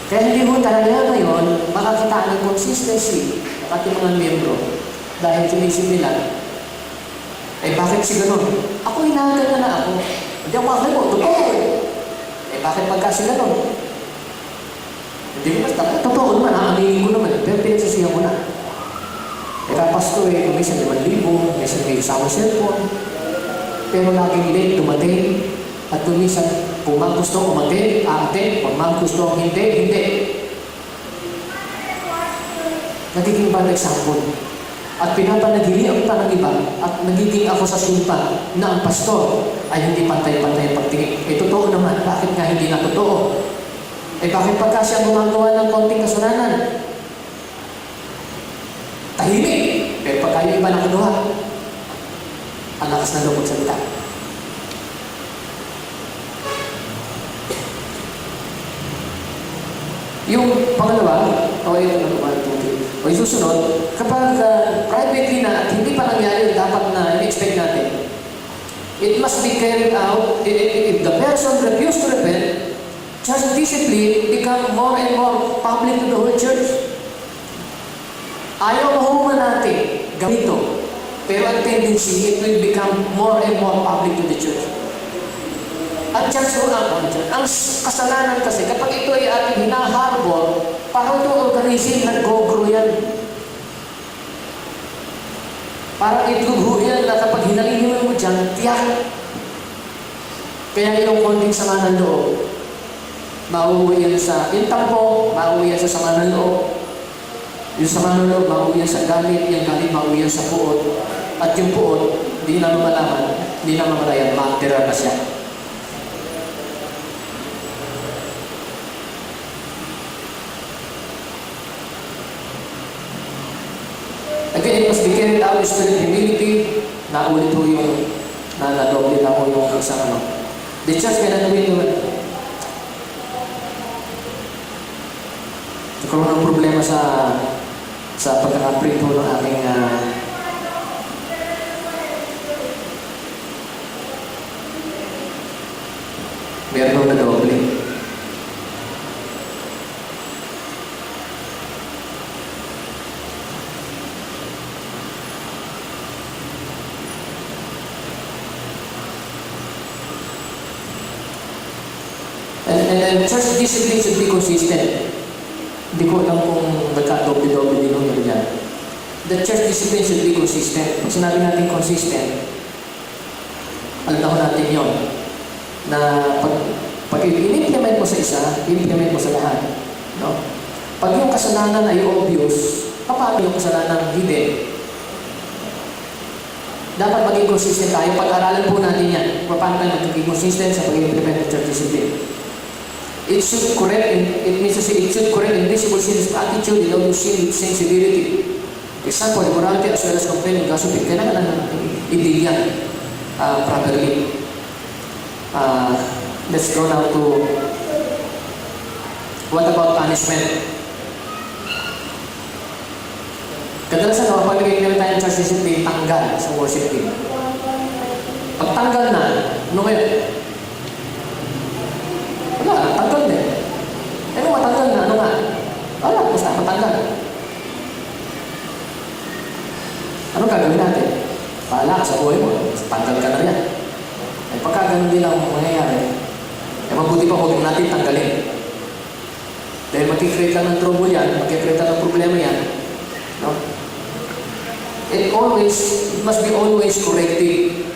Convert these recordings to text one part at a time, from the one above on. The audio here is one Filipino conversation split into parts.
Kaya hindi mo talaga ngayon makakita ng consistency ng ating mga miyembro dahil sinisip nila, bakit si ganun? Ako hinahagal na ako. Hindi ako makakal mo, totoo bakit pagka si ganun? Hindi ko basta, totoo naman, aaminin ko naman, pero pinagsisihan ko na. Pasko minsan 5,000, minsan may isang cellphone, pero laging late dumating, at minsan, kung man gusto umatin, aatin, kung man gusto hindi. Nagiging bad example. At pinapanagili pa ng iba, at nagiging ako sa sumpa na ang pastor ay hindi pantay-pantay ang pagtingin. Totoo naman, bakit nga hindi na totoo? Bakit pagka siya gumagawa ng konting kasalanan? Tahimik. Pero pagka yung iba nakaduha, ang lakas na loob magsalita. Yung pangalawa, yung susunod, kapag privately na at hindi pa nangyari dapat na in-expect natin, it must be carried out. If the person refused to repent, church discipline become more and more public to the whole church. Ayaw mahuman natin ganito, pero ang tendency, it will become more and more public to the church. At church mo ang kasalanan kasi, kapag ito ay ating hinaharbor, parang itong organism nag-go-grow yan. Parang itlugho yan na kapag hinalihin mo dyan, tiyak. Kaya yung konting sama ng loob, mauwi yan sa intampo, mauwi yan sa sama ng loob. Yung sama ng loob, mauwi yan sa galit, yung galit, mauwi yan sa puot. At yung puot, hindi na lumalaman, hindi na mamalayan, ma-terror na siya. Again, it must be carried out with spirit humility. Naulit po yung nadoble na po yung isang ano. The church cannot win. Nagkaroon ng problema sa pagkakaprint po ng ating meron na doble. And church discipline should be consistent. Hindi ko alam kung nagka-doble-doble din yung yan. The church discipline should be consistent. Pag sinabi natin consistent, alam natin yon na pag i-implement mo sa isa, i-implement mo sa lahat. No? Pag yung kasalanan ay obvious, paano yung kasalanan hindi? Dapat maging consistent tayo. Pag-aralan po natin yan. Paano tayo magiging consistent sa pag-implement ng church discipline? It should correct, it means to say, it should correct invisible sins of attitude in order to sin with sensibility. For example, immorality as well as complaining, gossiping, kailangan na i-deal yan properly. Let's go now to what about punishment? Kadalasan kapag nagiging tayo ng church discipline, tanggal sa worship team. Pag tanggal na, ano ngayon? Wala, tanggal na. Ano matanggal na? Ano nga? Wala, basta matanggal. Ano gagawin natin? Paala ka sa buhay mo, tanggal ka na yan. Pagka ganun din ang mangyayari, mabuti pa huwag natin tanggalin. Dahil mag-create lang ng trouble yan, mag-create lang ng problema yan. No? It must be always corrective.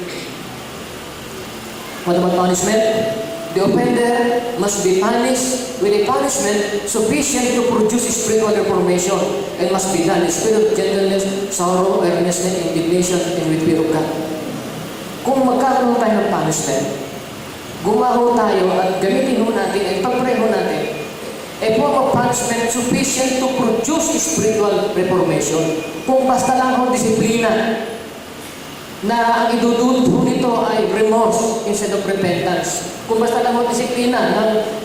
What about punishment? The offender must be punished with a punishment sufficient to produce spiritual reformation and must be done in spirit of gentleness, sorrow, earnestness, indignation, and with fear of God. Kung magkakaroon tayo ng punishment, gumaho tayo at gamitin ho natin, ay pag-pray ho natin, a form of punishment sufficient to produce spiritual reformation. Kung basta lang ho disiplina, na ang idudulot ho nito ay remorse instead of repentance. Kung basta lang ho disiplina,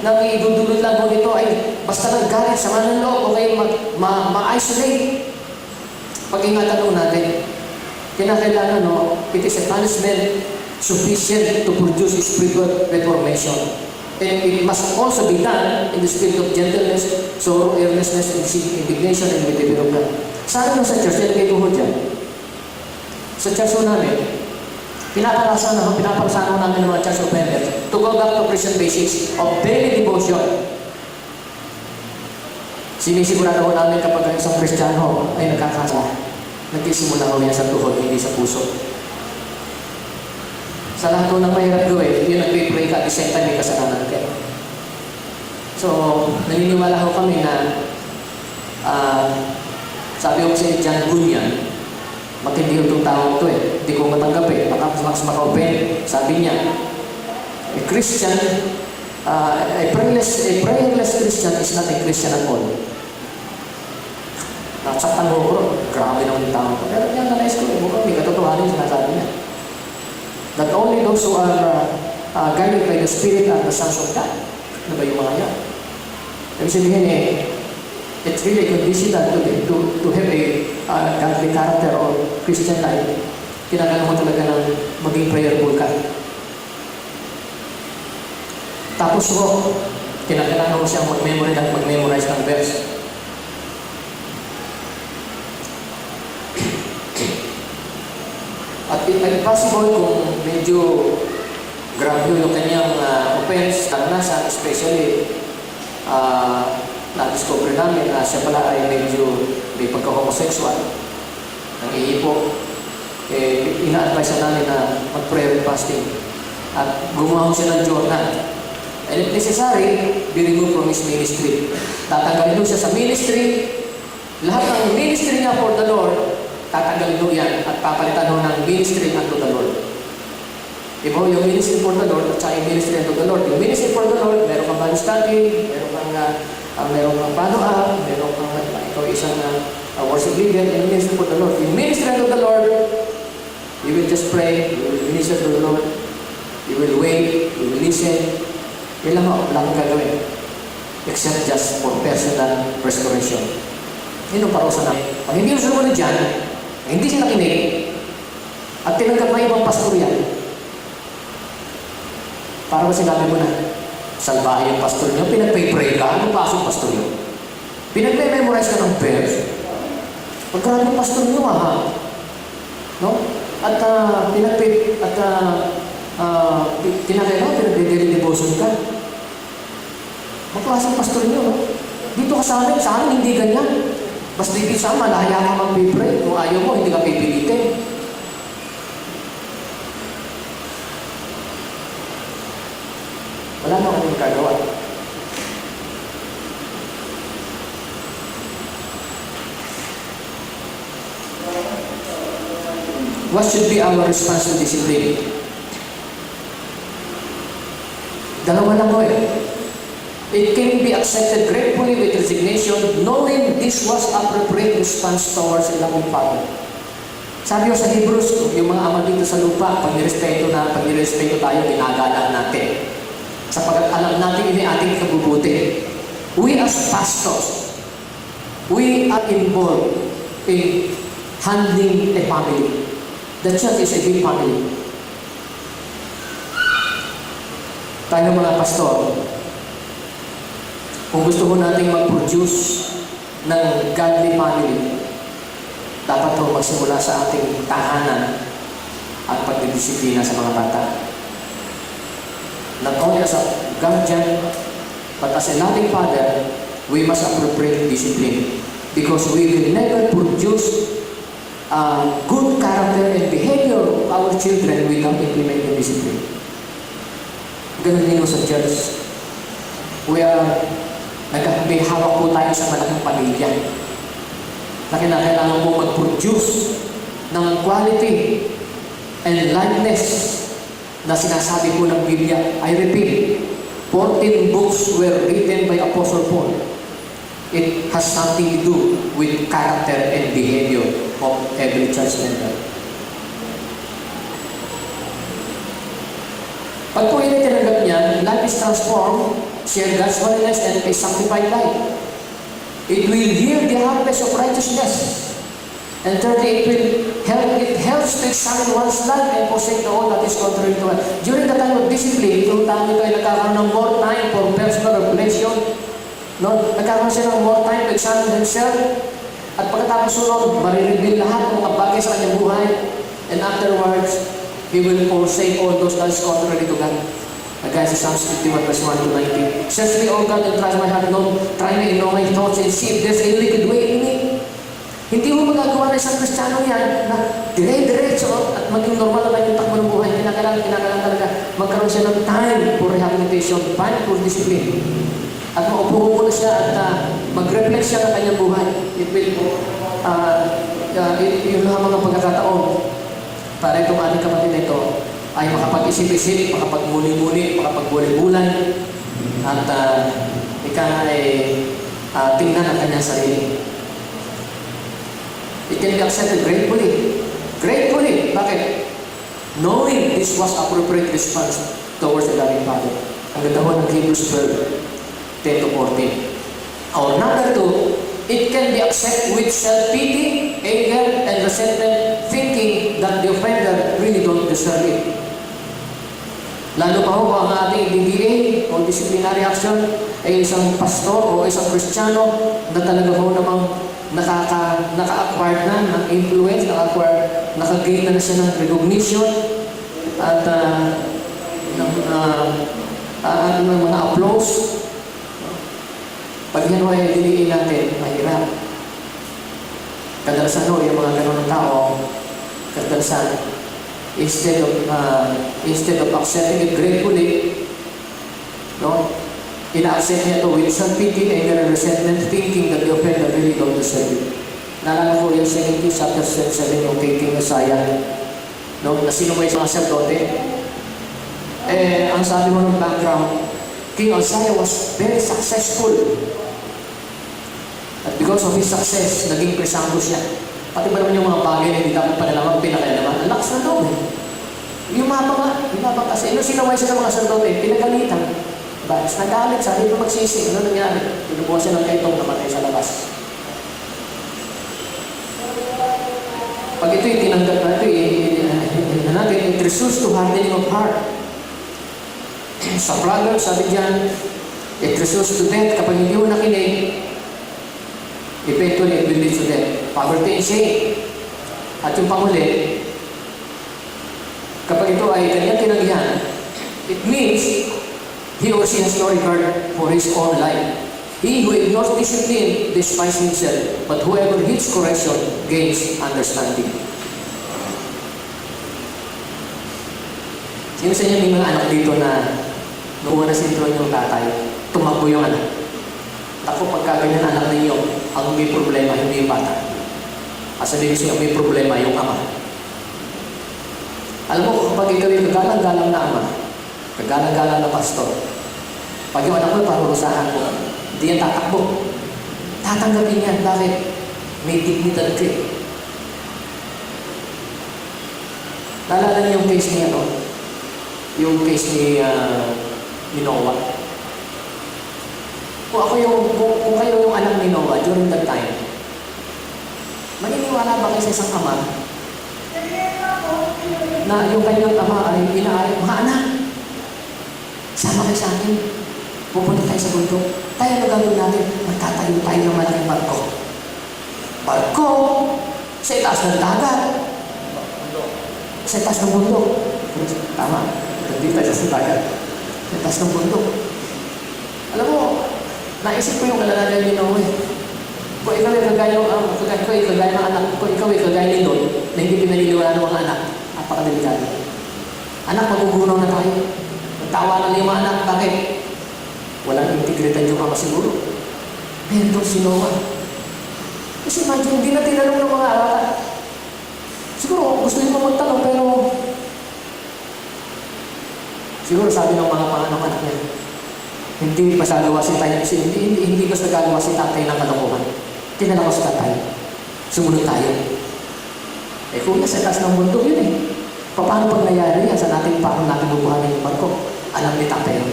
nang idudulot lang ho nito ay basta lang galit, sama ng loob, o kayo ma-isolate. Pag-ingatan ho natin, kinakailangan it is a punishment sufficient to produce spiritual reformation. And it must also be done in the spirit of gentleness, sorrow, earnestness, indignation, and with the fear of God. Sa akin sa church, nilagay ko ho dyan. Sa church ho namin, pinapalasan ho namin ng mga church offenders to go back to Christian basics of daily devotion. Sinisigurado ho namin kapag ang isang Kristiyano ay nagkakasala, nagsisimula ho yan sa tuhod, hindi sa puso. Sa lahat ng mahirap gawin, yun nag-pray ka at the same time may kasalanan ka. So, naniniwala ho kami na sabi ko si John Bunyan, matindi yung itong tao ito eh. Hindi ko matanggap eh. Baka mas maka-open. Sabi niya, a Christian, a prayerless Christian is not a Christian at all. Naksaktan mo ko, grabe naman yung tao ito. Pero yan na-nice ko, mukhang may katotohanan yung sinasabi niya. That only those who are guided by the Spirit are the sons of God. Ano ba yung mga yan? Ibig sabihin eh, it's really a condition to have a godly character or Christian life. Kinakailangan mo talaga ng maging prayerful ka. Tapos ho, kinakailangan mo siyang mag-memorize ng verse. At if possible, kung medyo grabe yung kanyang offense, karanasan, especially na-discover namin na siya pala ay medyo may pagka-homosexual, nangihipo, ina-advise namin na mag-prayer and fasting at gumawa siya ng journal. And if necessary, be removed from his ministry. Tatanggalin siya sa ministry, lahat ng ministry niya for the Lord, tatanggalin mo yan at papalitan mo ng ministry unto the Lord. Iba yung ministry for the Lord at saka yung ministry unto the Lord. Yung ministry for the Lord, meron kang Bible study, meron kang follow-up, meron kang ikaw isang worship leader, and ministry for the Lord. Yung ministry unto the Lord, you will just pray, you will minister to the Lord, you will wait, you will listen. Yan lang ho, wala kang gagawin. Except just for personal restoration. Yun ang parusa namin. Pag hindi yung sumunod dyan, hindi siya nakinig at tinanggap na ibang pastor yan. Para ba sinabi mo na, salbahe yung pastor niyo, pinag-pray ka, anong pasong pastor niyo? Pinag-memorize ka ng verse, pagkaraan yung pastor niyo, no? At pinag-daily devotion ka. Magklasang pastor niyo, no? Dito ka sa amin hindi ganyan. Basta hindi sa malaya ka mag-pray. Kung ayaw mo, hindi ka pipilitin. Wala na kami magagawa. What should be our response to discipline? Dalawa lang ko eh. It can be accepted gratefully with resignation, knowing this was appropriate response towards a loving Father. Sabi ko sa Hebrews, yung mga ama dito sa lupa, pag nirespeto tayo, ginagalaan natin. Sapagkat alam natin ini ating kabubuti. We as pastors, we are involved in handling a family. The church is a big family. Tayo mga pastor, kung gusto mo nating mag-produce ng godly family, dapat po magsimula sa ating tahanan at pagdidisiplina sa mga bata. Not only as a guardian, but as a loving father, we must appropriate discipline because we will never produce good character and behavior of our children without implementing discipline. Ganun din sa church. May hawak po tayo sa malaking pamilya na kailangan po mag-produce ng quality and likeness na sinasabi po ng Biblia. I repeat, 14 books were written by Apostle Paul. It has something to do with character and behavior of every church member. Pag po yun ay tinanggap niya, life is transformed, share God's holiness and a sanctified life. It will yield the harvest of righteousness. And thirdly, it helps to examine one's life and forsake all that is contrary to it. During the time of discipline, itong tao ito ay nagkakaroon ng more time for personal reflection. No? Nagkakaroon siya ng more time to examine himself. At pagkatapos sunod, marireveal lahat ng mga bagay sa kanyang buhay. And afterwards, he will forsake all those that is contrary to God. Guys, Psalms 51 verse 1 to 19. Search me, O God, and try my heart, try me and know my thoughts, and see if there's any wicked way in me. Hindi mo magagawa na isang Kristiyano yan na dire-diretso at maging normal na yung takbo ng buhay. Kinakailangan talaga magkaroon siya ng time for rehabilitation, time for discipline. At maupo muna siya at mag-reflect siya ng kanyang buhay. It will, yun lang ang mga pagkakataon para itong ating kapatid na ito ay makapag-isip-isip, makapag-muli-muli, makapag-bulay-bulay, at ika ay tingnan ang kanyang sarili. It can be accepted gratefully. Gratefully. Bakit? Knowing this was appropriate response towards the loving Father. Ang ganda ho ng Hebrews 12, 10 to 14. Or number 2, it can be accepted with self-pity, anger, and resentment, thinking that the offender really don't deserve it. Lalo pa ho ang ating DDA o disciplinary action ay isang pastor o isang Kristiyano na talaga ho namang naka-acquire na ng influence, naka-gain na siya ng recognition at ng mga applause. Pag yan ho ay diliin natin, mahirap. Kadalasan ho, yung mga ganun ng tao, kadalasan, instead of accepting it gratefully, no, ina-accept niya ito with self-pity, anger, and resentment, thinking that the offender really don't deserve it. Naalala ko yung 2 Kings chapter 7 yung kay King Uzziah, no, na sino mo yung mga sacerdote. Ang sabi mo ng background, King Uzziah was very successful. At because of his success, naging presambo siya. Pati ba naman yung mga bagay na hindi dapat panalaman, pinakailaman, ang lakas na loob eh. Yumabang kasi. Nung sinaway siya ng mga sacerdote, pinagalitan. Tapos nagalit, sabi pa magsisi. Ano nangyari? Pinubuha siya ng kaitong namatay sa labas. Pag ito'y tinanggap natin, it results to hardening of heart. Sa Proverbs, sabi dyan, it results to death. Kapag hindi mo nakinig, eventually it will lead to death. Poverty and shame. At yung panghuli, kapag ito ay kanyang tinanggihan, it means he or she has no regard for his own life. He who ignores discipline despises himself, but whoever heeds correction gains understanding. Sino sa inyo may mga anak dito na noong na sintron yung tatay, tumakbo yung anak? Ako, pagka ganyan anak ninyo, ang may problema, hindi yung bata. Sabihin siya, may problema yung ama. Alam mo, kapag ikaw yung kagalang-galang na ama, kagalang-galang na pastor, pag yung anak mo, parurusahan mo, hindi yan tatakbo. Tatanggapin yan. Bakit? May dignidad ka. Naalala niyo yung case niya, no? Yung case ni Noah. Kung kayo yung anak ni Noah during that time, maniniwala ba kayo sa isang ama na yung kanyang ama ay inaari, mga anak, sama kayo sa akin, pupunta tayo sa bundok. Tayo ano gagawin natin? Magtatayo tayo ng malaking barko. Barko sa itaas ng dagat. Sa itaas ng bundok. Tama. Hindi tayo sa dagat. Sa itaas ng bundok. Alam mo, naisip ko yung kalalagan ni Noe. Kung ikaw ay kagaya ng anak, kung ikaw ay kagaya ni Lot, na hindi pinaniniwala ng mga anak, napakadelikado. Anak, magugunaw na tayo. Magtawanan na yung mga anak. Bakit? Walang integridad yung ama siguro. Pero ito si Noah. Kasi imagine, hindi na tinanong ng mga anak. Siguro, gusto niyo magtanong, pero siguro sabi ng mga anak niya, hindi mas nagawa si tayo, hindi mas nagagawa si tatay ng kalokohan. Tinala ko si tatay. Sumunod tayo. Kung nasa taas ng mundo yun eh. Paano pag nangyari yan sa natin, paano natin bubuhanin yung barko? Alam ni tatay yun.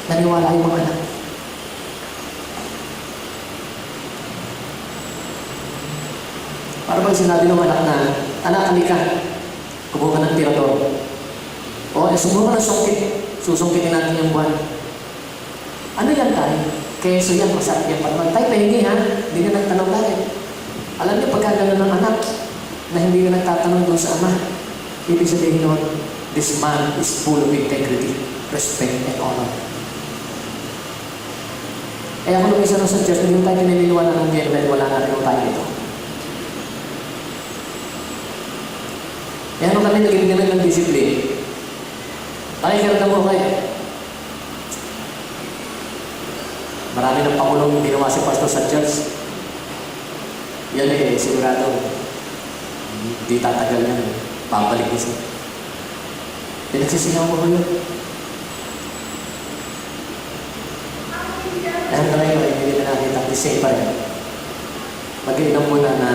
Naniwala yung mga anak. Para bang sinabi ng anak na, anak, halika, kumuha ka ng tirador. O, sumuha ka ng sungkit. Susungkitin natin yung buwan. Ano yan tayo? Keso yan, masarap yan pa naman. Tayo, pahingi ha? Hindi na nagtanong bakit. Alam niyo, pagka gano'n ng anak, na hindi na nagtatanong doon sa ama, ibig sabihin nun, this man is full of integrity, respect, and honor. Kaya kung isa sa church, hindi tayo pinaniniwala ng Diyan dahil wala na rin tayo dito. Kaya nung kami naging namin ng discipline, nakikiramdam mo kayo. Marami ng pakulong ginawa si pastor sa church. Yan sigurado, hindi tatagal yan. Babalik isa. Pinagsisigaw mo kayo. Dahil na ngayon, hindi na nakita, the same pa rin. Mag-iinam muna na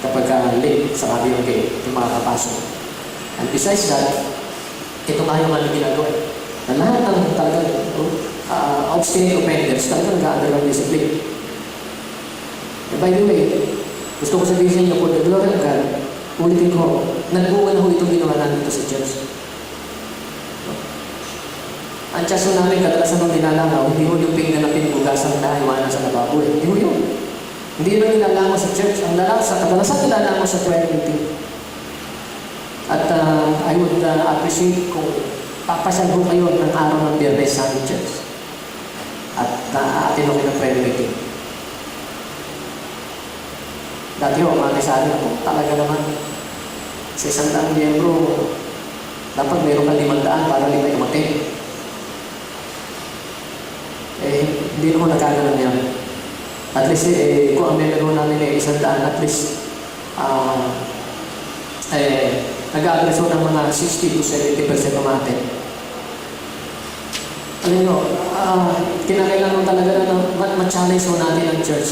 kapag late sa radio gate, yung makakapasok. And besides that, ito nga yung aming ginagawa. Na lahat ng talagang outstanding offenders, talagang nag-a-under ng discipline. And by the way, gusto ko sabihin sa inyo, for the glory of God, ulitin ko, nagbuwan ho itong ginawa namin ito sa church. Ang tiyaso namin, kadalasan ng nilalangaw, hindi ho yung pinggan na pinugasan na iwanan sa lababo. Hindi ho yun. Hindi naman nilalangaw sa church. Ang kadalasan nilalangaw sa prayer meeting. At I would appreciate kung papasyal ho kayo ng araw ng Biyernes sa aming church. At atin ho kayo ng prayer meeting. Dati ho, mga kasabi ako, talaga naman, sa 100 miyembro, dapat mayroon kang 500 para 5 umatin. Hindi naman nagkaganon yan. At least, kung ang member namin ay 100, at least, nag-aagres ho ng mga 60 to 70% umatin. Alam nyo, kinakailangan talaga na ma-challenge ho natin ang church.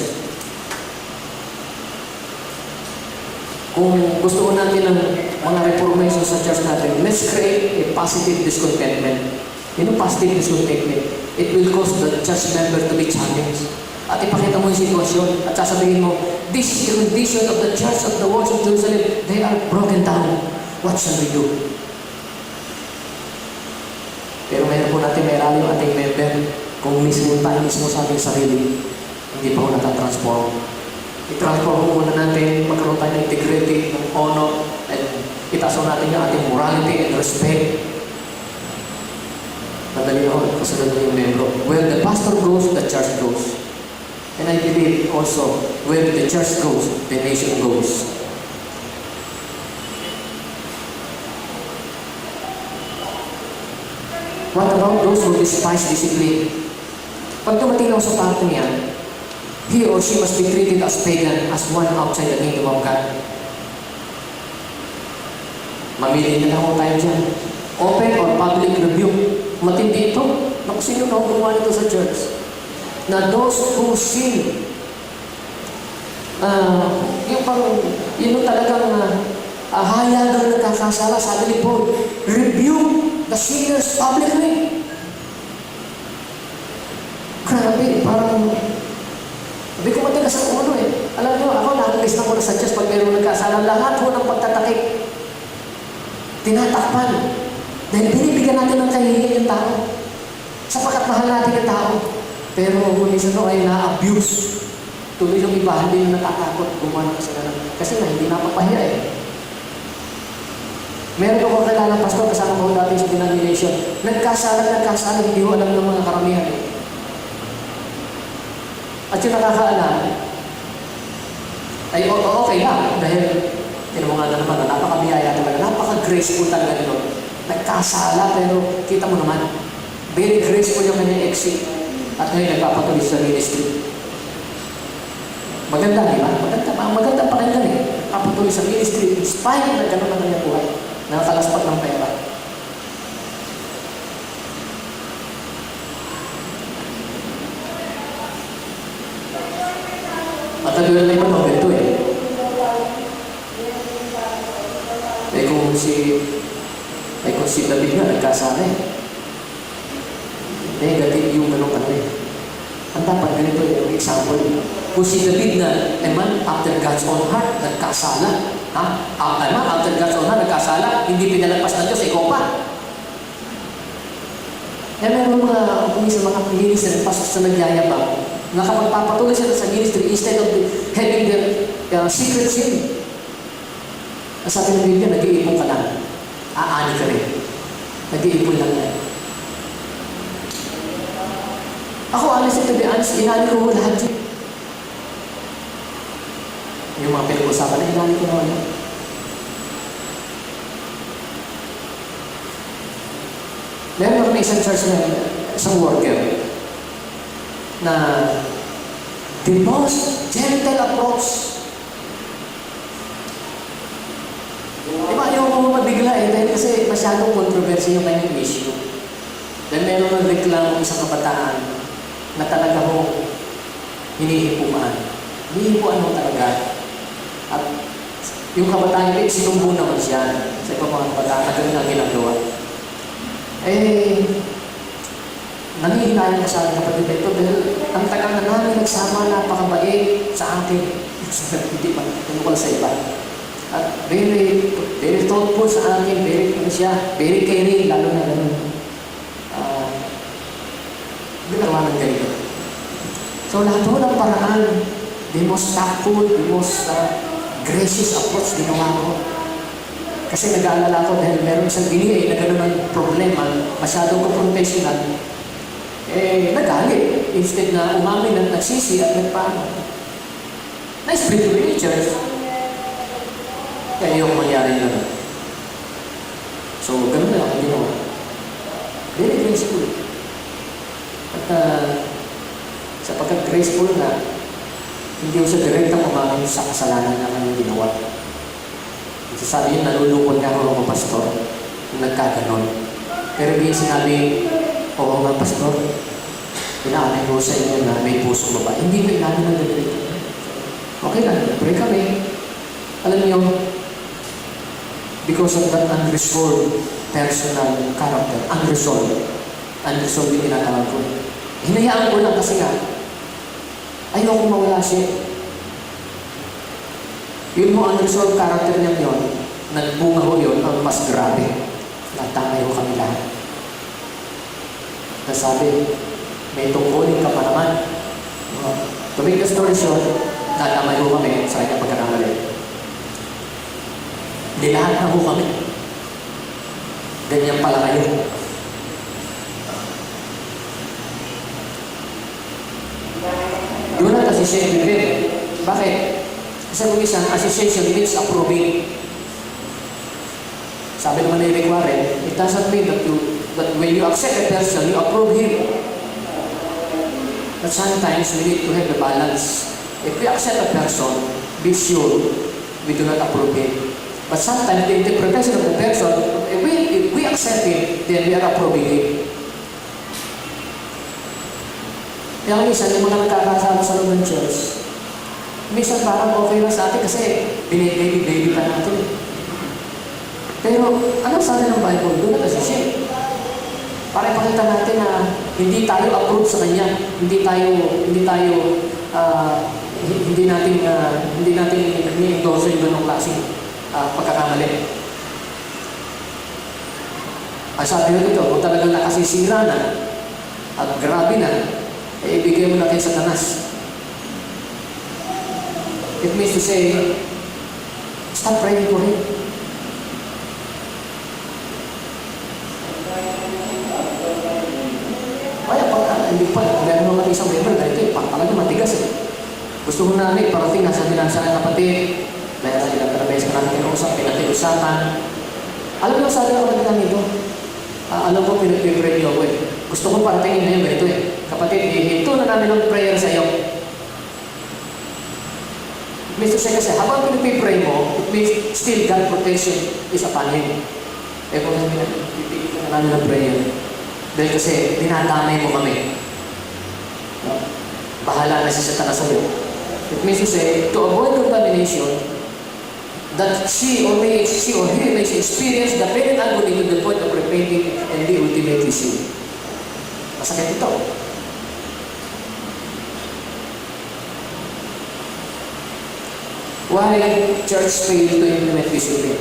Kung gusto ko natin ng mga reformation sa church natin, let's create a positive discontentment. Yun ang positive discontentment. It will cause the church member to be challenged. At ipakita mo yung sitwasyon at sasabihin mo, this is the condition of the church of the walls of Jerusalem. They are broken down. What shall we do? Pero mayroon po natin may rally yung ating member kung mismo tayo mismo sa ating sarili, hindi pa ko natatransform. I-transform muna natin, magkaroon tayo ng integrity, ng honor, and itaso natin yung ating morality and respect. Madali ako, kasunod na yung membro. Where the pastor goes, the church goes. And I believe also, where the church goes, the nation goes. What about those who despise discipline? Pag dumating lang sa parte niya, he or she must be treated as pagan, as one outside the kingdom of God. Mamili na lang ako tayo dyan. Open or public rebuke. Matindi ito. Naku, sino na gumawa nito sa church? Na those who sin, yung parang, yun talagang hayagang nagkakasala, sabi ni Paul, rebuke the sinners publicly. Grabe, parang, sabi ko matigas ang ulo eh. Alam nyo, ako nakalis na ko na sa church pag mayroong nagkasala, lahat ho ng pagtatakik, tinatakpan. Dahil binibigyan natin ng kahihingan yung tao. Sapagkat mahal natin yung tao. Pero kung minsan no, ay na-abuse. Tuloy yung iba, hindi yung natatakot. Gumawa na sila ng... Kasi na, hindi napapahiya eh. Meron ako kakilala pastor, kasama ko dati sa denomination. Nagkasala, hindi ko alam ng mga karamihan eh. At yung nakakaalam, ay okay lang. Dahil, tinan mo nga na naman, napakabiyaya talaga, napaka-graceful talaga nito. Nagkasala, pero kita mo naman, very graceful yung kanyang exit. At ngayon, nagpapatuloy sa ministry. Maganda, di ba? Maganda pakinggan eh. Papatuloy sa ministry, in spite na gano'n ang kanyang buhay. Nakakalaspat ng pera. Matagal na yung mga ito eh. Kung si David nga, nagkasala eh. Negative yung ganong ano eh. Ang dapat ganito yung example. Kung si David na, a man after God's own heart, nagkasala. Ha? A man after God's own heart, nagkasala, hindi pinalagpas ng Diyos, ikaw pa. Meron mga sa mga minister, pastor sa nagyayabang, nakapagpapatuloy sila sa ministry instead of having their secret sin. Sabi ng Biblia, nag-iipon ka lang. Aani ka rin. Nag-iipon lang yan. Ako, honestly, to be honest, inani ko lahat yun. Yung mga pinag-usapan na inani ko naman yun. Meron kami isang church na isang worker na the most gentle approach. Diba, ayaw ko mabigla dahil kasi masyadong controversy yung kanyang issue. Dahil meron nagreklamo isang kabataan na talaga ho hinihipuan. Hinihipuan mo talaga. At yung kabataan niya, sinumbo naman siya sa ibang mga kabataan na ganun ang ginagawa. Nangihinayang ko sa akin kapatid ito dahil ang tagal na namin nagsama, napakabait sa akin. Hindi pa tunukol sa iba. At very thoughtful sa akin, very caring, lalo na ganun. Ginagawa ng ganito. So lahat ho ng paraan, the most tactful, the most gracious approach ginawa ko. Kasi nag-aalala ko dahil meron isang DA na gano'n ang problema, masyadong confrontational, nagalit. Instead na umamin at nagsisi at nagpaano. Nice bring to the church. Kaya yung mangyari na. So, gano'n na lang ang ginawa. Very graceful. At sapagkat graceful na, hindi ko siya direktang umamin sa kasalanan na kanyang ginawa. Sabi yun, nalulungkot nga ako ng pastor kung nagkaganon. Pero hindi sinabi, oo nga pastor, pinaamin ko sa inyo na may pusong babae. Hindi ko inamin ng ganito. Okay lang, pray kami. Alam niyo, because of that unresolved personal character, unresolved yung tinatawag ko. Hinayaan ko lang kasi nga, ayoko mawala siya. Yun mo unresolved character niya yun, nagbunga ho yun, ang mas grabe. Natamay ho kami lahat. Nasabi, may tungkulin ka pa naman. To make the story short, natamay ho kami sa kanyang pagkakamali. Hindi lahat na ho kami. Ganyan pala kayo. Doon na kasi siya yung bakit? Kasi kung isang association means approving. Sabi naman ni Rick Warren, it doesn't mean that when you accept a person, you approve him. But sometimes we need to have the balance. If we accept a person, be sure we do not approve him. But sometimes the interpretation of the person, if we accept him, then we are approving him. Kaya minsan, yung mga nagkakasama sa loob ng church, minsan parang okay lang sa atin kasi baby pa natin. Pero anong sabi ng Bible? Doon na kasi siya. Para ipakita natin na hindi tayo approve sa Kanya. Hindi natin ni-endorse yung ganong klaseng pagkakamali. Ang sabi ko dito, kung talagang nakasisira na at grabe na, ibigay mo na kay Satanas. It means to say, stop praying for him. Kaya hindi pa, meron naman isang member na ito, talaga matigas eh. Gusto ko namin, parating nasa binansa ng kapatid, dahil ilang beses ka namin kinausap, pinag-iusapan. Alam mo, sabi ako natin nito, alam ko, pinag-pray niyo ako eh. Gusto ko paratingin na yung ganito eh. Kapatid, ito na namin ang prayer sa iyo. It means to say kasi, habang pinag-pray mo, it means still God protection is upon him. Eh kung pinag-pray na namin ang prayer, dahil kasi, dinadamay mo kami. No? Bahala na si Satanas sa'yo. It means to say, to avoid contamination, that she or he may experience the pain and agony to the point of repenting and be ultimately sin. Masakit ito. Why church fail to implement discipline?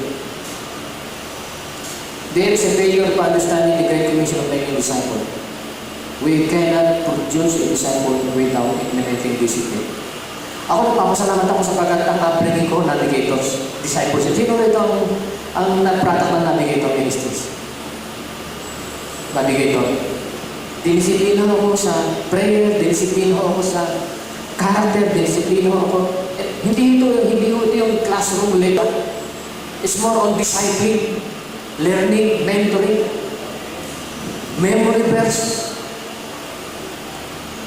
There is a failure of understanding the Great Commission of making disciples. We cannot produce a disciple without implementing discipline. Ako nagpapasalamat ako sapagkat ang upbringing ko, navigators, disciples. Sino rito ang nag-product ng navigator ministries? Navigator. Dinisiplina ako sa prayer, dinisiplina ako sa character, dinisiplina ako. Hindi ito yung classroom later. It's more on discipline, learning, mentoring, memory verse.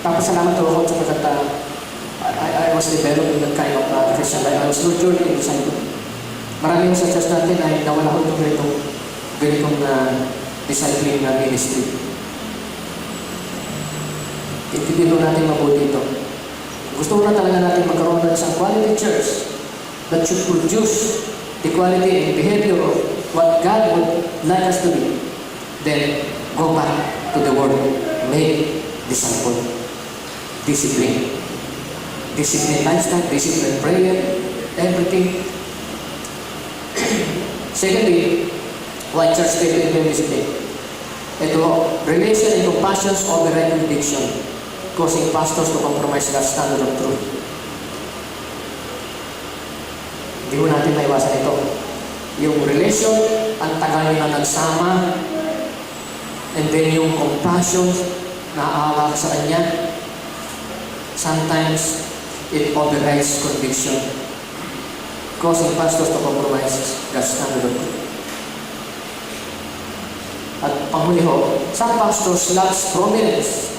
Papasalamat ako sapagkat I was developing that kind of Christian life. I was nurtured in disciple. Marami yung sa church natin ay nawala ko itong ganitong discipline na ministry. Itigilo natin mabuti ito. Gusto na talaga natin magkaroon ng isang quality church that should produce the quality and behavior of what God would like us to be. Then, go back to the Word. Make disciple. Discipline. Discipline lifestyle, discipline prayer, everything. Secondly, why church fail to implement discipline? Ito, relation and compassions override conviction, causing pastors to compromise God's standard of truth. Hindi mo natin maiwasan ito. Yung relation, ang tagal na nagsama, and then yung compassion na aalak sa Kanya, sometimes it overrides conviction, causing pastors to compromise God's standard of truth. At panghuli ho, some pastors love prominence,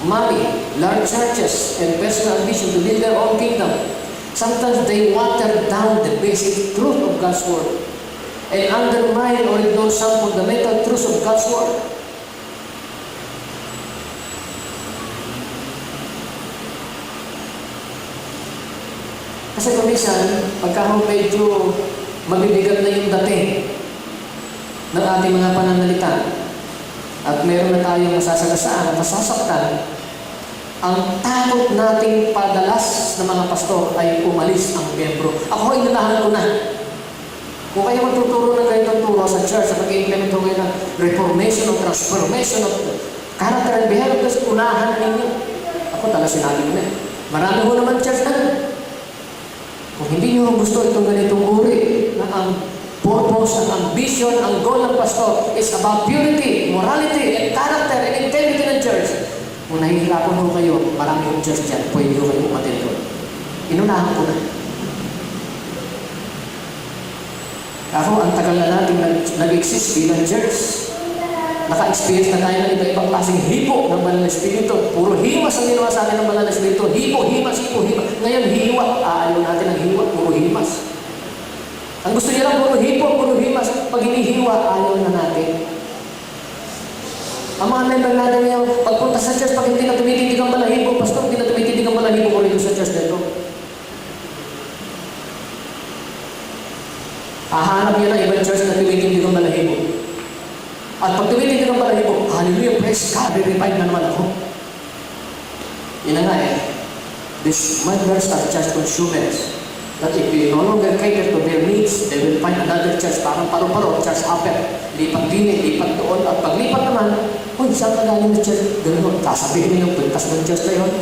money, large churches, and personal ambition to build their own kingdom. Sometimes they water down the basic truth of God's Word and undermine or ignore some fundamental truths of God's Word. Kasi kung minsan, pagka medyo mabibigat na yung dating ng ating mga pananalita at meron na tayong masasagasaan at masasaktan, ang takot nating padalas ng mga pastor ay umalis ang miyembro. Ako, inunahan ko na. Kung kayo magtuturo ng ganitong turo sa church, sa pag-implement ko kayo ng reformation o transformation of character and behavior, unahan ninyo. Ako talaga sinabi ko na. Marami mo naman church na. Kung hindi nyo gusto itong ganitong uri, na ang purpose, ang ambition, ang goal ng pastor is about purity, morality, and character, and integrity ng church. Kung nahihirapan mo kayo, marami yung church dyan, pwede nyo kayo umatin doon. Inunahan ko na. Ako, ang tagal na natin nag-exist bilang church. Naka-experience na tayo ng iba-ibang klaseng hipo ng Banal na Espiritu. Puro himas ang ginawa sa atin ng Banal na Espiritu. Hipo, himas, hipo, himas. Ngayon, hiwa. Ayaw natin ang hiwa, puro himas. Ang gusto niya lang, puro hipo, puro himas. Pag hinihiwa, ayaw na natin. Ang mga member natin ngayon, pagpunta sa church, pag hindi na tumitindig ang balahibo, pastor, hindi na tumitindig ang balahibo ko rito sa church dito. Hahanap niya ng ibang church na tumitindig ang balahibo. At pag tumitindig ang balahibo, hallelujah, praise God, re-revive na naman ako. Yun na nga these members are church consumers. That if we no longer cater to their needs, they will find another church, parang paro-paro, church hopper. Lipat din, lipat doon. At paglipat naman, saan ka galing na church? Ganun, kasabihin niyo yung pintas ng church na yun.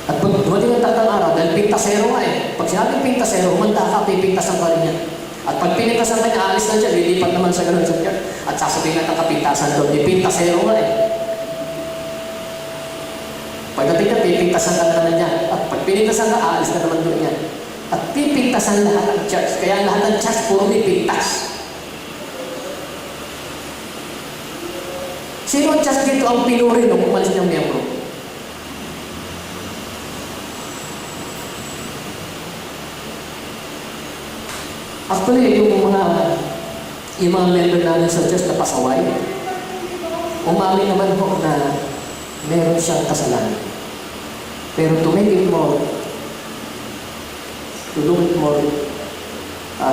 At pag dumating ang tatang araw, dahil pintasero nga Pag sinabing pintasero, humanda ka, pipintasan pa rin yan. At pag pinitasan ka niya, alis na dyan, lilipat naman sa ganun sa church. At sasabihin natin kapintasan doon, pintasero nga Pagdating niya, pipintasan ka naman niya. At pag pinitasan ka, aalis na naman doon yan. At pipintasan lahat ng church. Kaya lahat ng church, puro may pintas. Sino ang church dito ang pinuri nung umalis niyang miyembro? Actually, yung mga member namin sa church na pasaway, umamin naman po na meron siyang kasalanan. Pero to make it more, to do it more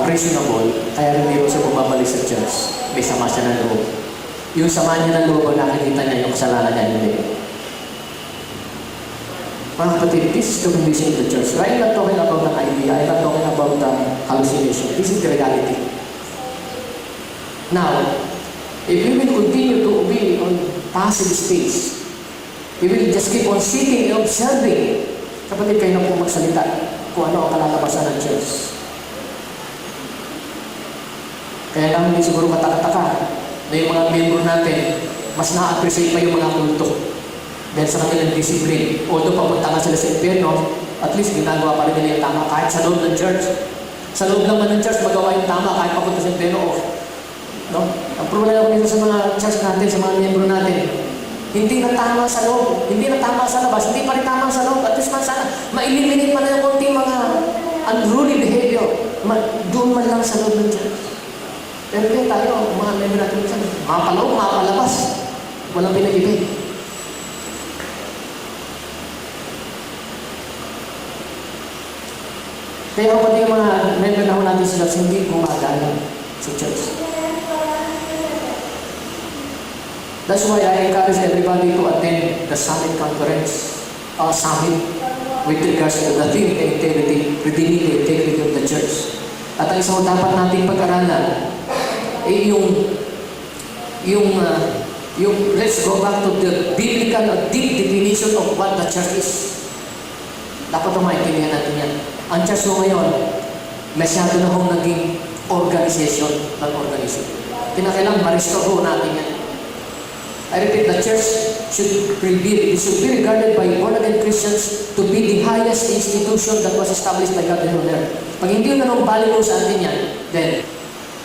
reasonable, kaya hindi ko siya bumabalik sa church. May sama siya ng loob. Yung sama niya ng loob, nakikita niya yung kasalanan niya, hindi. Mga kapatid, this is the condition of the church. I'm not talking about an idea. I'm not talking about the hallucination. This is the reality. Now, if we will continue to be on passive stage, we will just keep on sitting and observing. Kapatid, kayo na po magsalita kung ano ang kalalabasan ng church. Kaya lang hindi siguro kataka-taka na yung mga membro natin, mas na-appreciate pa yung mga kulto. Dahil sa kanilang discipline. Although papunta ka sila sa impyerno, at least ginagawa pa rin nila yung tama kahit sa loob ng church. Sa loob naman ng church, magawa yung tama kahit papunta sa impyerno. No? Ang problema ko dito sa mga church natin, sa mga membro natin, hindi na tama sa loob, hindi na tama sa labas, hindi pa rin tama sa loob. At least man sana, ma-eliminate pa na yung konting mga unruly behavior. Doon man lang sa loob ng church. Pero kaya tayo, mga membro natin, mga paloob, mga palabas, walang pinag-ibig. Kaya pati yung mga member na ho natin sa church, hindi gumagana sa church. That's why I encourage everybody to attend the summit conference, summit, with regards to the theme, the integrity, redeeming the integrity of the church. At ang isang dapat natin pag-aralan, ay yung let's go back to the biblical or deep definition of what the church is. Dapat na maintindihan natin yan. Ang church mo ngayon, masyado na hong naging organization ng organism. Kinakailangan ma-restore ho natin yan. I repeat, the church should be regarded by born-again Christians to be the highest institution that was established by God on earth. Pag hindi yun na nung value sa atin yan, then,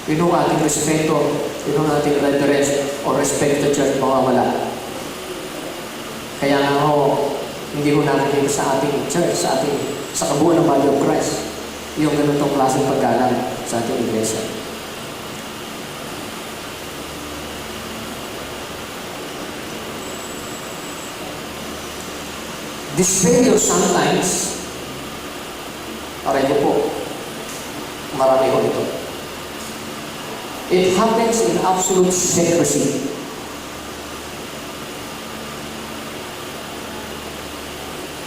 yun ang ating respeto, yun ang ating reverence or respect to church mawawala. Kaya nga ho, hindi ho natin sa ating church, sa kabuuan ng body of Christ, yung ganitong klaseng paggalang sa ating iglesia. This failure sometimes, aray ko po, marami ko ito. It happens in absolute secrecy.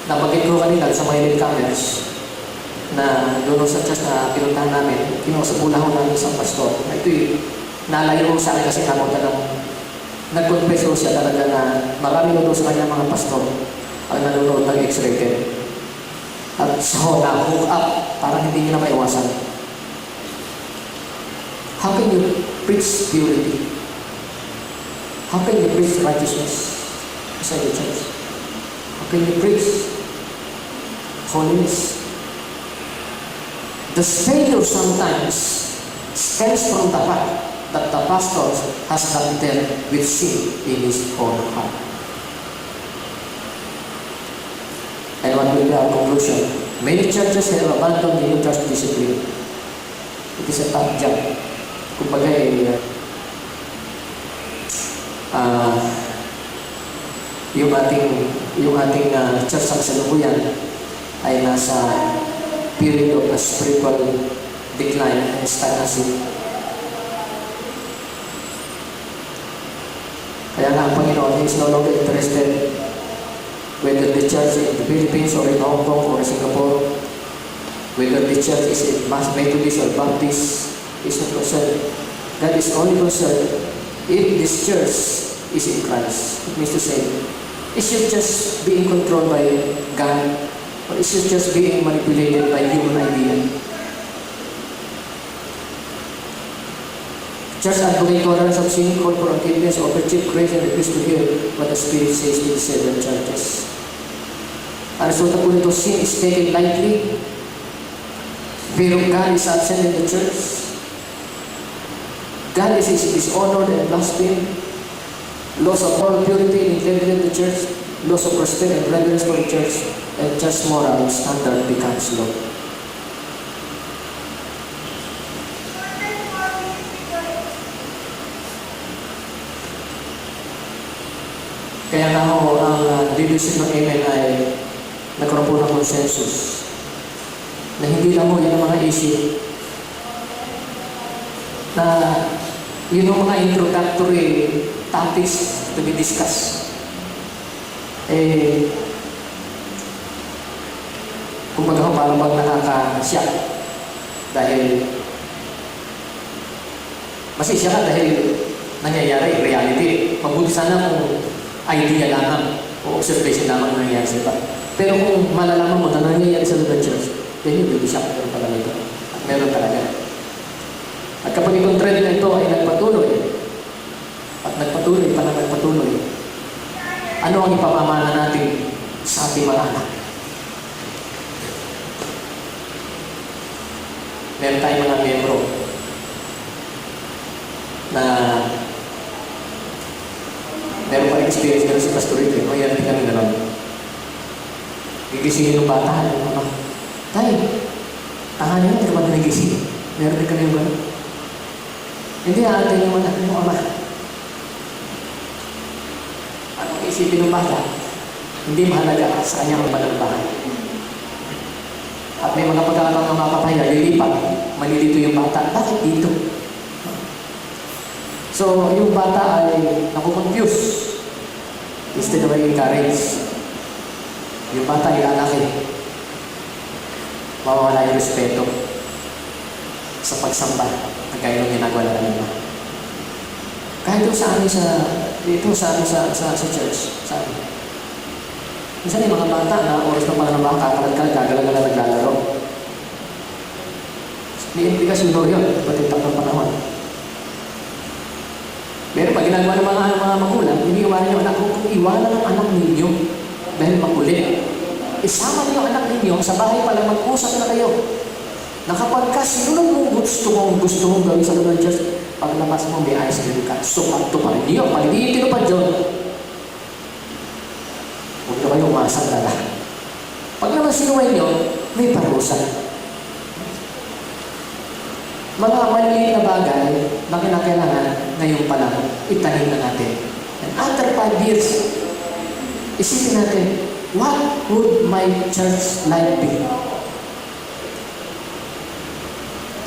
Nabanggit ko kanina sa mga newcomers na doon sa church na pinuntahan namin, kinusapula ko namin sa pastor. Ito'y nalayo sa akin kasi nag-confess siya talaga na marami ko doon sa kanya mga pastor ang nanonood ng X-rated. At so, na-hook up, parang hindi nyo na maiwasan. How can you preach purity? How can you preach righteousness inside the church? How can you preach holiness? The failure sometimes stems from the fact that the pastor has not dealt with sin in his own heart. And what will be our conclusion? Many churches have abandoned the church discipline. It is a tough job. Kumbaga yung ating church sa kasalukuyan ay nasa period of a spiritual decline and stagnancy. Kaya nga ang Panginoon is no longer interested whether the church in the Philippines or in Hong Kong or Singapore, whether the church is in Methodist or Baptist, is not concerned. God is only concerned if this church is in Christ. It means to say, it should just be in control by God, or it should just be manipulated by human idea. Church advocate tolerance of sin, call for forgiveness, offer cheap grace, and refuse to hear what the Spirit says to the seven churches. Ang resulta po nito, sin is taken lightly. Fear of God is absent in the church. God is dishonored and blasphemed. Loss of moral purity and integrity in the church. Loss of respect and reverence for the church. And just moral standard becomes low. Kaya nga ho, ang leadership ng Amen ay nagkaroon po ng consensus na hindi lang ho yan ang mga issue na yun ang mga introductory topics to be discussed. parang bang nakaka-shock. Dahil, masisya ka dahil nangyayari, reality. Mabuti sana kung idea lamang o observation lamang na nangyayari sa iba. Pero kung malalaman mo na nangyayari sa Lord Church, then you will be shocked. Meron pala ito. At meron talaga. At kapag itong trend na ito ay nagpatuloy, at nagpatuloy, ano ang ipamamana natin sa ating mga anak? Meron tayong mga membro na meron pa rin experience gano'n si Pastor Rick. Mayroon din kami gano'n. Gigisingin ng bata, mama. Tay, tahanin mo, hindi ka ba nagising? Meron din kami yung gano'n. Hindi aatin yung anak mo, ama. Anong isipin ng bata? Hindi mahalaga sa kanyang panalbahan. At may mga pagkakataon ng mapapaya, lilipat, malilito yung bata. Bakit dito? So, yung bata ay nakukonfuse. Instead of encourage. Yung bata ay lalaki. Mawawala yung respeto sa pagsamba na gaya ng ginagawa na kanina. Kahit ito sa amin sa church, sa amin. Minsan yung mga bata na oras ng pananambang gagalagal na naglalaro. May implikasyon daw yun, patitak ng panahon. Pero pag ginagawa ng mga magulang, hindi iwanan yung anak ko, kung iwanan ang anak ninyo dahil makulit. Isama niyo ang anak ninyo, sa bahay pa lang mag-usap na kayo. Na kapag ka sinunod mong gusto mong gawin sa Lord Diyos, paglabas mo may ayos sa ka, sukat to pa rin niyo. Pag hindi tinupad yun, huwag na kayo umasang dala. Pag naman sinuway niyo, may parusa. Mga maliliit na bagay na kinakailangan ngayon pa lang, itanim na natin. And after 5 years, isipin natin, what would my church life be?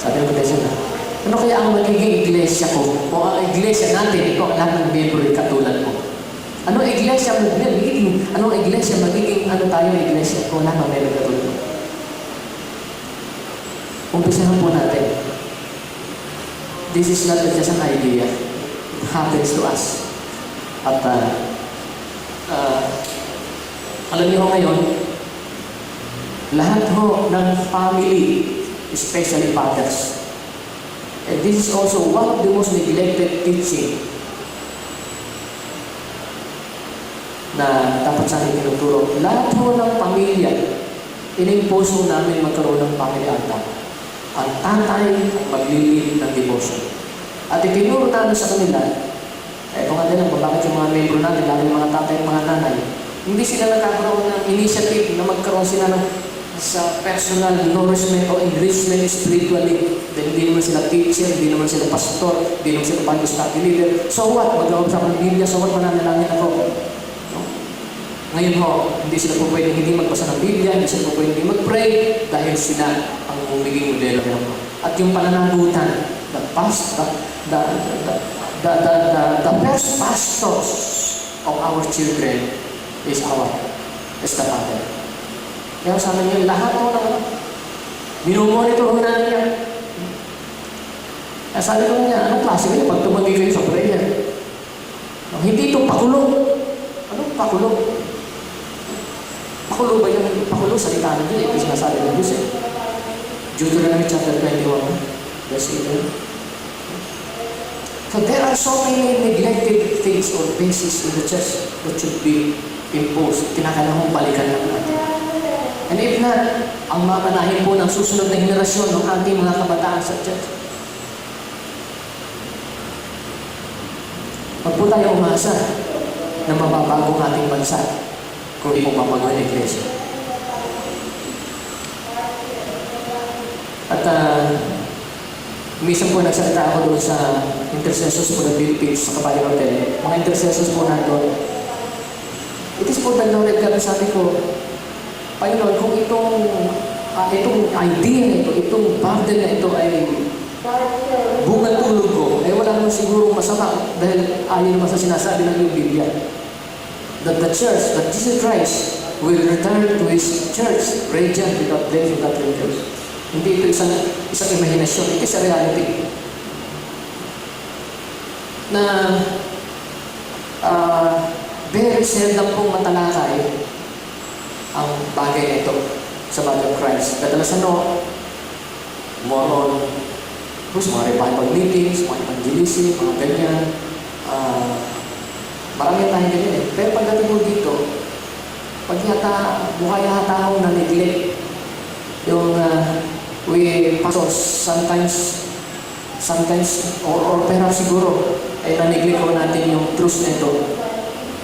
Sabi ng Pagkasya na, ano kaya ang magiging iglesia ko? O ang iglesia natin, ito ang lahat ng membro katulad mo. Anong iglesia magiging, ano tayo ng iglesia? O lahat ng membro katulad mo. Umpisahan po natin. This is not just an idea. It happens to us. At alam niyo ngayon, lahat ho ng family, especially fathers. And this is also one of the most neglected teaching na dapat sa akin tinuturo. Lahat ho ng pamilya, inimpose ho namin magkaroon ng family altar. Ang tatay maglilid ng devotion. At itinuro namin sa kanila, kung nga din bakit yung mga membro natin, lalo yung mga tatay at mga nanay, hindi sila nagkakaroon ng initiative na magkaroon sila ng sa personal nourishment o enrichment spiritually. Dahil hindi naman sila teacher, hindi naman sila pastor, hindi naman sila Bible study leader. So what? Mag-aawap sa Biblia, so what mananalangin ako? No? Ngayon ho, hindi sila po pwede hindi magbasa ng Biblia, hindi sila po pwede hindi mag-pray dahil sila ang umiging modelo ng mga. At yung pananagutan, the first pastors of our children is the father. Kaya sabi niyo, lahat mo na minumonitor mo na niya. Kaya sabi ko niya, anong klase niya pag tumagi kayo sa prayer? Hindi ito pakulo. Anong pakulo? Pakulo ba yan? Pakulo, salita na Diyos. Ito sinasabi ng Diyos eh. Deuteronomy chapter 21, verse 8. So there are so many neglected things or bases in the church that should be imposed. Kinakailangan balikan lang natin. And if not, ang mamanahin po ng susunod na henerasyon ng ating mga kabataan sa church. Pag po tayo umasa na mababago ang ating bansa kung di po mabago ang iglesia. At minsan po nagsalita ako doon sa intercessors po ng Philippines sa Kabayan Hotel. Mga intercessors po natin. It is po the Lord God, sabi ko, Panginoon, kung itong idea na ito, itong burden na ito ay bunga tulog ko, eh wala naman siguro masama dahil ayon naman sa sinasabi ng iyong Biblia. That the church, that Jesus Christ will return to His church, radiant without blame, without wrinkles. Hindi ito isang imahinasyon, ito sa reality. Na very seldom pong matalakay ang bagay na ito sa body of Christ. Kadalasan more on mga revival meetings, mga evangelism, mga ganyan. Marami tayong ganyan eh. Pero pagdating mo dito, pag mukha yata akong na-neglect yung we pastors sometimes or perhaps siguro ay na-neglect ko natin yung truth na ito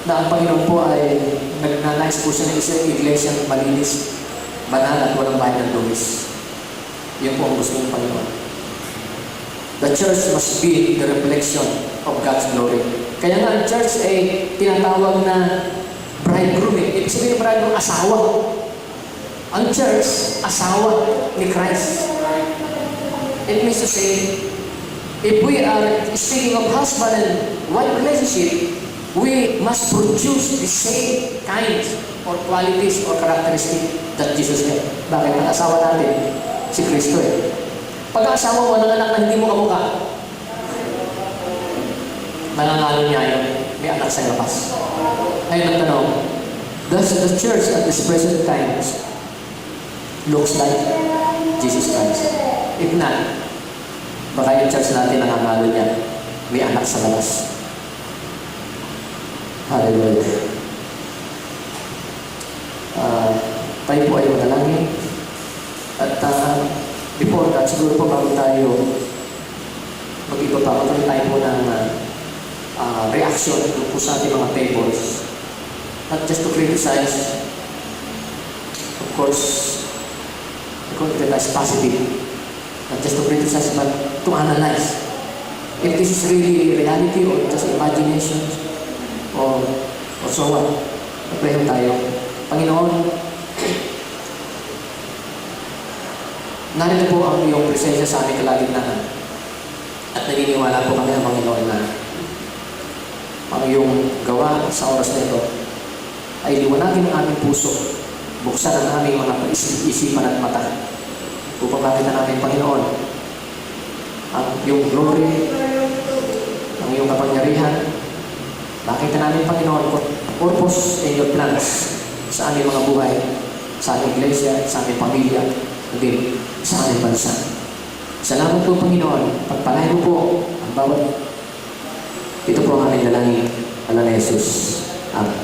na ang Panginoon po ay nagnanais po siya ng isang iglesia malinis, banal at walang bayad ng dumis. Yun po ang gusto ng Panginoon. The church must be the reflection of God's glory. Kaya nga ang church ay tinatawag na bridegroom eh. Ibig sabihin ng bridegroom, asawa. Ang church, asawa ni Christ. It means to say, if we are speaking of husband and wife relationship, we must produce the same kinds or qualities or characteristics that Jesus had. Bakit? Ang asawa natin, si Kristo eh. Pag asawa mo ng anak na hindi mo kamukha, nanganalo niya yun, may anak sa labas. Ngayon ang tanong, does the church at this present times looks like Jesus Christ? If not, baka yung church natin nanganalo niya, may anak sa labas. Hallelujah. Tayo po ay manalangin. At before that, siguro po bago tayo mag-iba pa, magkaroon tayo po ng reaction po sa ating mga tables. Not just to criticize, of course, criticize positive. Not just to criticize, but to analyze. If this is really reality or just imagination, or so what? Mag-pray tayo. Panginoon, narito po ang iyong presensya sa aming kalagitnaan. At naniniwala po kami ang Panginoon na ang iyong gawa sa oras na ito ay liwanagin ang aming puso, buksan ang aming mga isipan at mata upang makita namin, Panginoon, ang iyong glory, ang iyong kapangyarihan. Makita namin, Panginoon, purpose and your plans sa aming mga buhay, sa aming iglesia, sa aming pamilya, hindi sa aming bansa. Salamat po, Panginoon. Pagpalain mo po ang bawat. Ito po ang aming dalangin. Alam ni Jesus. Amen.